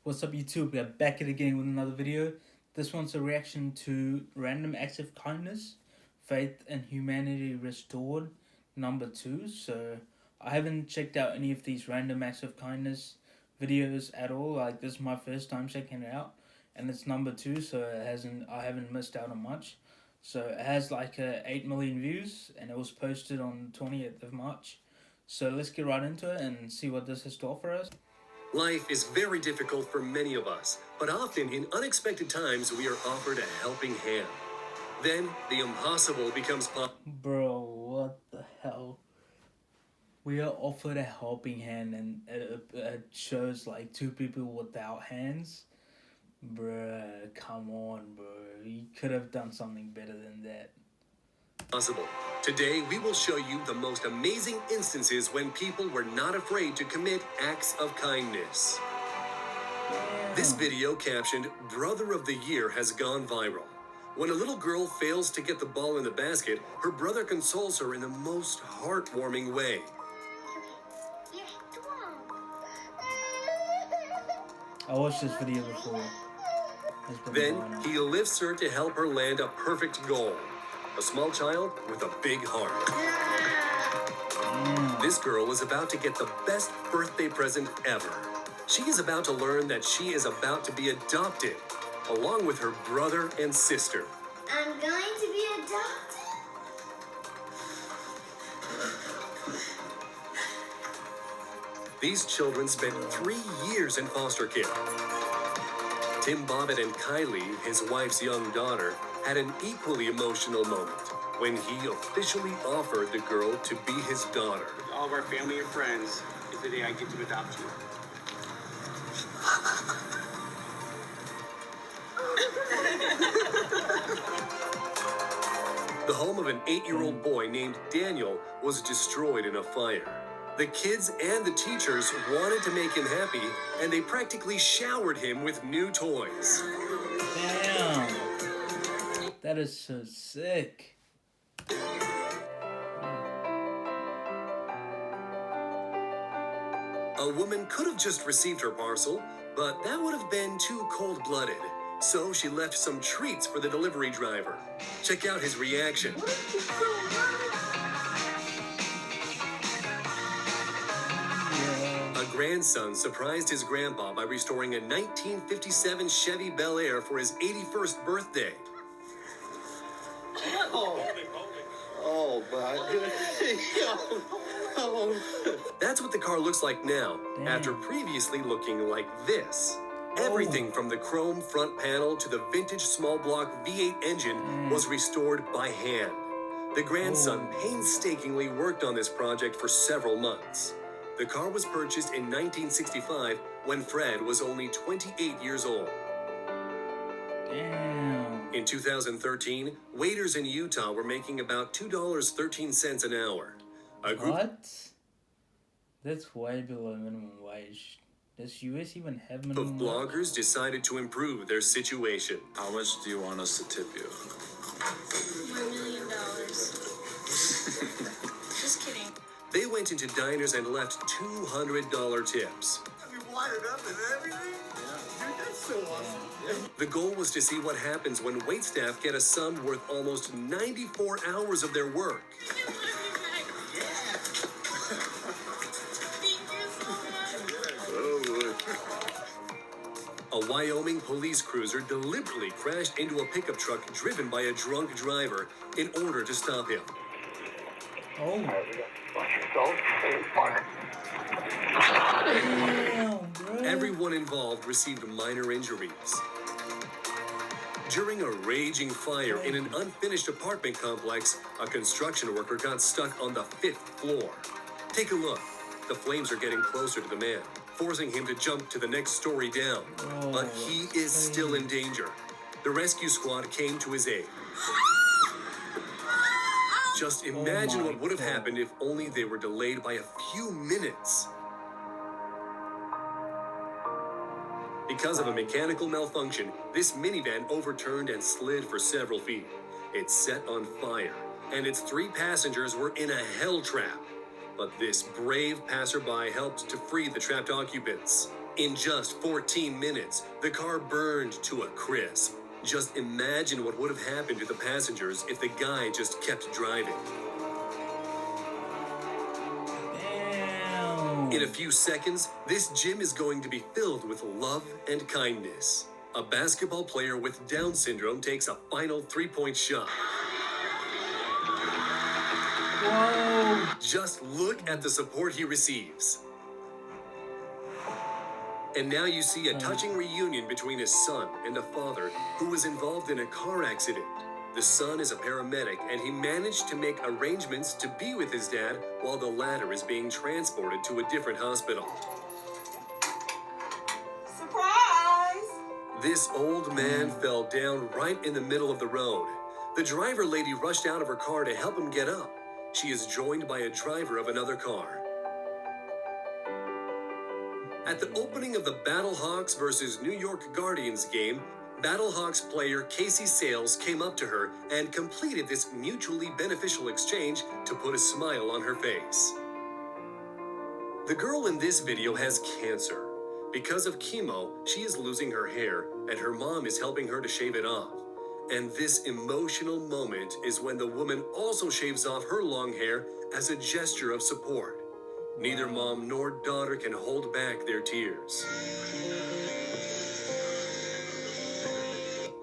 What's up YouTube? We're back at it again with another video. This one's a reaction to Random Acts of Kindness, Faith and Humanity Restored, number 2. So I haven't checked out any of these Random Acts of Kindness videos at all. Like, this is my first time checking it out. And it's number 2, so I haven't missed out on much. So it has like 8 million views, and it was posted on 20th of March. So let's get right into it and see what this has to offer us. Life is very difficult for many of us, but often in unexpected times we are offered a helping hand. Then the impossible becomes possible. Bro, what the hell? We are offered a helping hand, and it shows like 2 people without hands. Bruh, come on, bro. You could have done something better than that. Today we will show you the most amazing instances when people were not afraid to commit acts of kindness. Damn. This video captioned "Brother of the Year" has gone viral. When a little girl fails to get the ball in the basket, her brother consoles her in the most heartwarming way. I watched this video before. Then he lifts her to help her land a perfect goal. A small child with a big heart. This girl is about to get the best birthday present ever. She is about to learn that she is about to be adopted, along with her brother and sister. I'm going to be adopted? These children spent 3 years in foster care. Tim Bobbitt and Kylie, his wife's young daughter, had an equally emotional moment when he officially offered the girl to be his daughter. All of our family and friends, is the day I get to adopt you. The home of an 8-year-old boy named Daniel was destroyed in a fire. The kids and the teachers wanted to make him happy, and they practically showered him with new toys. Damn. That is so sick. A woman could have just received her parcel, but that would have been too cold-blooded. So she left some treats for the delivery driver. Check out his reaction. A grandson surprised his grandpa by restoring a 1957 Chevy Bel Air for his 81st birthday. Oh, my goodness. That's what the car looks like now, after previously looking like this. Everything from the chrome front panel to the vintage small block V8 engine was restored by hand. The grandson painstakingly worked on this project for several months. The car was purchased in 1965 when Fred was only 28 years old. Damn. In 2013, waiters in Utah were making about $2.13 an hour. What? That's way below minimum wage. Does US even have Of minimum wage? bloggers decided to improve their situation. How much do you want us to tip you? $1 million. Just kidding. They went into diners and left $200 tips. You wired up and everything? Yeah. Dude, that's so awesome. Yeah. The goal was to see what happens when waitstaff get a sum worth almost 94 hours of their work. A Wyoming police cruiser deliberately crashed into a pickup truck driven by a drunk driver in order to stop him. Oh. Damn, bro. Everyone involved received minor injuries. During a raging fire in an unfinished apartment complex, a construction worker got stuck on the 5th floor. Take a look. The flames are getting closer to the man, forcing him to jump to the next story down. But he is still in danger. The rescue squad came to his aid. Just imagine what would have happened if only they were delayed by a few minutes. Because of a mechanical malfunction, this minivan overturned and slid for several feet. It set on fire, and its 3 passengers were in a hell trap. But this brave passerby helped to free the trapped occupants. In just 14 minutes, the car burned to a crisp. Just imagine what would have happened to the passengers if the guy just kept driving. Damn. In a few seconds, this gym is going to be filled with love and kindness. A basketball player with Down syndrome takes a final three-point shot. Whoa. Just look at the support he receives. And now you see a touching reunion between his son and a father who was involved in a car accident. The son is a paramedic, and he managed to make arrangements to be with his dad while the latter is being transported to a different hospital. Surprise! This old man fell down right in the middle of the road. The driver lady rushed out of her car to help him get up. She is joined by a driver of another car. At the opening of the Battlehawks versus New York Guardians game, Battlehawks player Casey Sales came up to her and completed this mutually beneficial exchange to put a smile on her face. The girl in this video has cancer. Because of chemo, she is losing her hair, and her mom is helping her to shave it off. And this emotional moment is when the woman also shaves off her long hair as a gesture of support. Neither mom nor daughter can hold back their tears.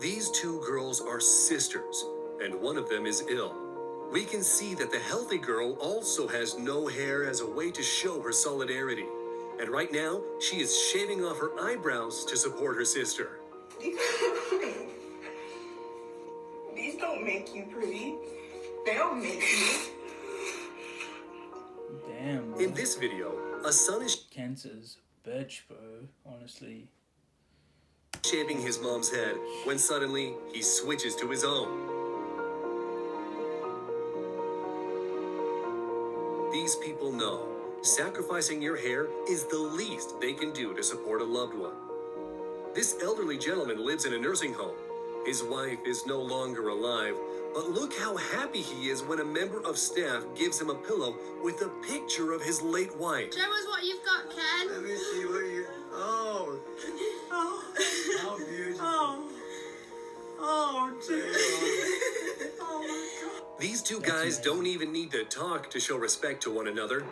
These two girls are sisters, and one of them is ill. We can see that the healthy girl also has no hair as a way to show her solidarity. And right now, she is shaving off her eyebrows to support her sister. These don't make you pretty. They don't make you. Damn, bro. In this video, a son is Cancer's a bitch, bro. Honestly. shaving his mom's head when suddenly he switches to his own. These people know sacrificing your hair is the least they can do to support a loved one. This elderly gentleman lives in a nursing home. His wife is no longer alive, but look how happy he is when a member of staff gives him a pillow with a picture of his late wife. Show us what you've got, Ken. Let me see what you. Oh, Oh, how beautiful. oh, dear. Oh my God. These two guys don't even need to talk to show respect to one another.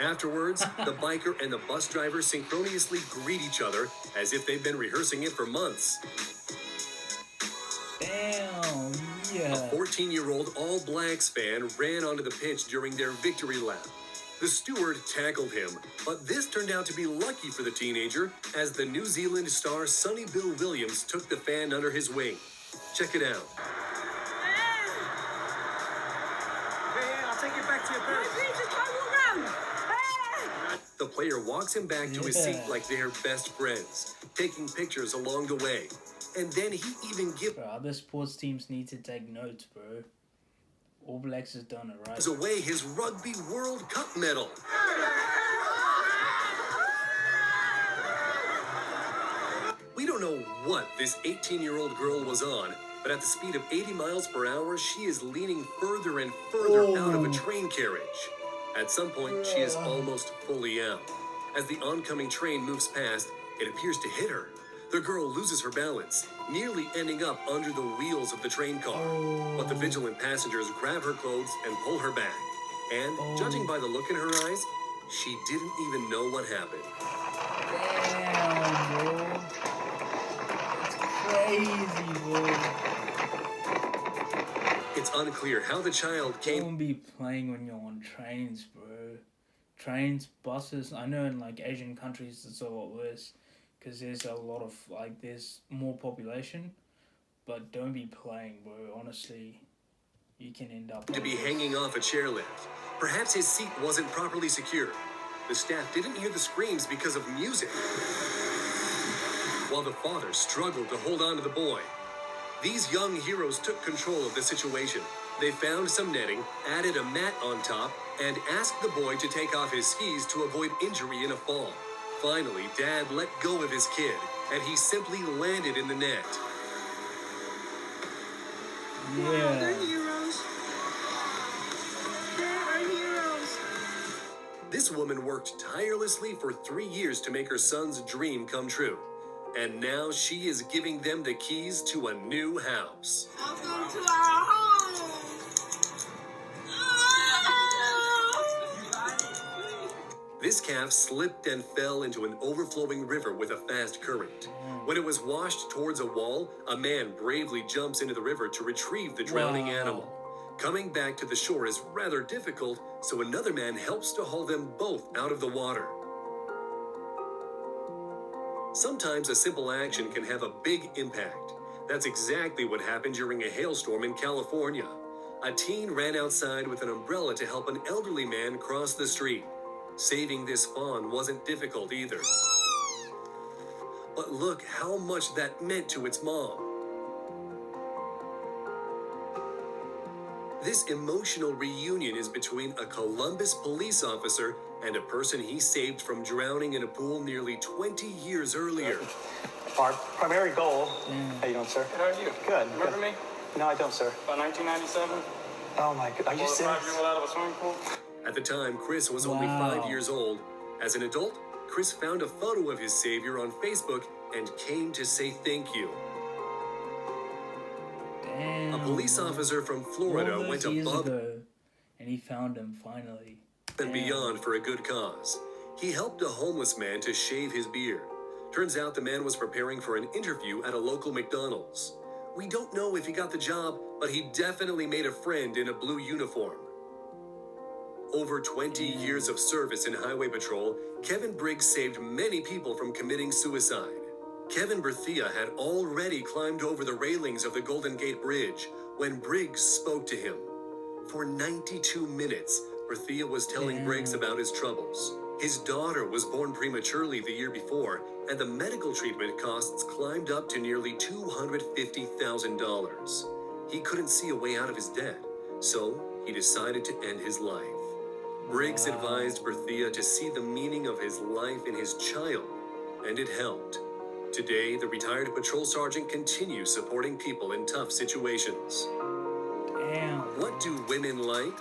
Afterwards, the biker and the bus driver synchronously greet each other as if they've been rehearsing it for months. Damn, yeah. A 14-year-old All Blacks fan ran onto the pitch during their victory lap. The steward tackled him, but this turned out to be lucky for the teenager as the New Zealand star Sonny Bill Williams took the fan under his wing. Check it out. Hey, I'll take you back to your berth. The player walks him back to his seat like they're best friends, taking pictures along the way. And then he even gives Bro, other sports teams need to take notes, bro. All Blacks has done it right. away his Rugby World Cup medal. We don't know what this 18-year-old girl was on, but at the speed of 80 miles per hour, she is leaning further and further out of a train carriage. At some point, she is almost fully out. As the oncoming train moves past, it appears to hit her. The girl loses her balance, nearly ending up under the wheels of the train car. But the vigilant passengers grab her clothes and pull her back. And, judging by the look in her eyes, she didn't even know what happened. Damn, bro. It's crazy, bro. It's unclear how the child came Don't be playing when you're on trains, bro. Trains, buses. I know in like Asian countries it's a lot worse because there's a lot of like there's more population. But don't be playing, bro. Honestly, you can end up to be hanging off a chairlift. Perhaps his seat wasn't properly secured. The staff didn't hear the screams because of music, while the father struggled to hold on to the boy. These young heroes took control of the situation. They found some netting, added a mat on top, and asked the boy to take off his skis to avoid injury in a fall. Finally, Dad let go of his kid, and he simply landed in the net. Yeah. They're heroes. They are heroes. This This woman worked tirelessly for 3 years to make her son's dream come true. And now she is giving them the keys to a new house. Welcome to our home. This calf slipped and fell into an overflowing river with a fast current. When it was washed towards a wall, a man bravely jumps into the river to retrieve the drowning animal. Coming back to the shore is rather difficult, so another man helps to haul them both out of the water. Sometimes a simple action can have a big impact. That's exactly what happened during a hailstorm in California. A teen ran outside with an umbrella to help an elderly man cross the street. Saving this fawn wasn't difficult either. But look how much that meant to its mom. This emotional reunion is between a Columbus police officer and a person he saved from drowning in a pool nearly 20 years earlier. Our primary goal. How you doing, sir? How are you? Good. Remember me? No, I don't, sir. About 1997? Oh my God, are you serious? 5-year-old out of a swimming pool? At the time, Chris was only 5 years old. As an adult, Chris found a photo of his savior on Facebook and came to say thank you. Damn. A police officer from Florida went above and he found him finally. and beyond for a good cause. He helped a homeless man to shave his beard. Turns out the man was preparing for an interview at a local McDonald's. We don't know if he got the job, but he definitely made a friend in a blue uniform. Over 20 years of service in Highway Patrol, Kevin Briggs saved many people from committing suicide. Kevin Berthea had already climbed over the railings of the Golden Gate Bridge when Briggs spoke to him. For 92 minutes, Berthea was telling Briggs about his troubles. His daughter was born prematurely the year before, and the medical treatment costs climbed up to nearly $250,000. He couldn't see a way out of his debt, so he decided to end his life. Briggs advised Berthea to see the meaning of his life in his child, and it helped. Today, the retired patrol sergeant continues supporting people in tough situations. Damn. What do women like?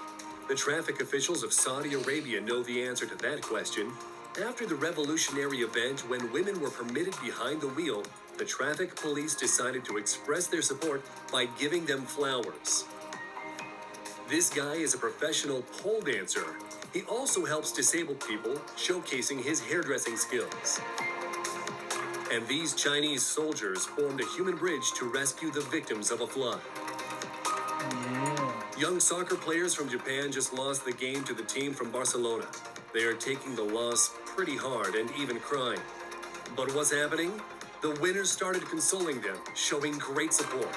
The traffic officials of Saudi Arabia know the answer to that question. After the revolutionary event when women were permitted behind the wheel, the traffic police decided to express their support by giving them flowers. This guy is a professional pole dancer. He also helps disabled people, showcasing his hairdressing skills. And these Chinese soldiers formed a human bridge to rescue the victims of a flood. Young soccer players from Japan just lost the game to the team from Barcelona. They are taking the loss pretty hard and even crying. But what's happening? The winners started consoling them, showing great support.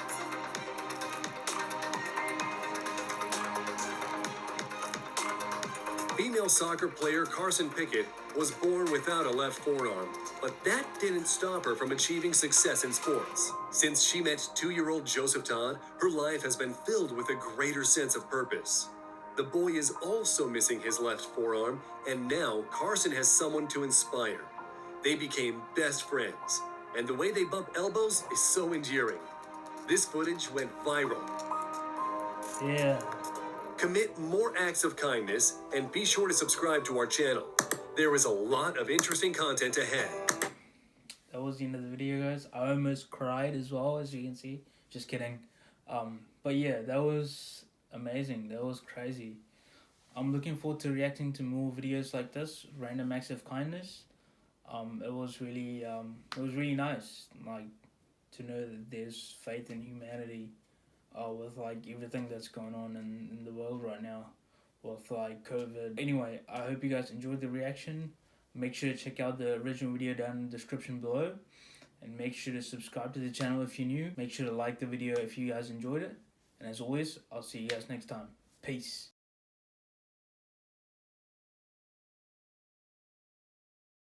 Female soccer player Carson Pickett was born without a left forearm, but that didn't stop her from achieving success in sports. Since she met 2-year-old Joseph Todd, her life has been filled with a greater sense of purpose. The boy is also missing his left forearm, and now Carson has someone to inspire. They became best friends, and the way they bump elbows is so endearing. This footage went viral. Yeah. Commit more acts of kindness and be sure to subscribe to our channel. There is a lot of interesting content ahead. That was the end of the video, guys. I almost cried as well, as you can see. Just kidding. But yeah, that was amazing. That was crazy. I'm looking forward to reacting to more videos like this, random acts of kindness. It was really nice, like, to know that there's faith in humanity. With like everything that's going on in the world right now with like COVID. Anyway, I hope you guys enjoyed the reaction. Make sure to check out the original video down in the description below, and make sure to subscribe to the channel if you're new. Make sure to like the video if you guys enjoyed it, and as always, I'll see you guys next time. Peace.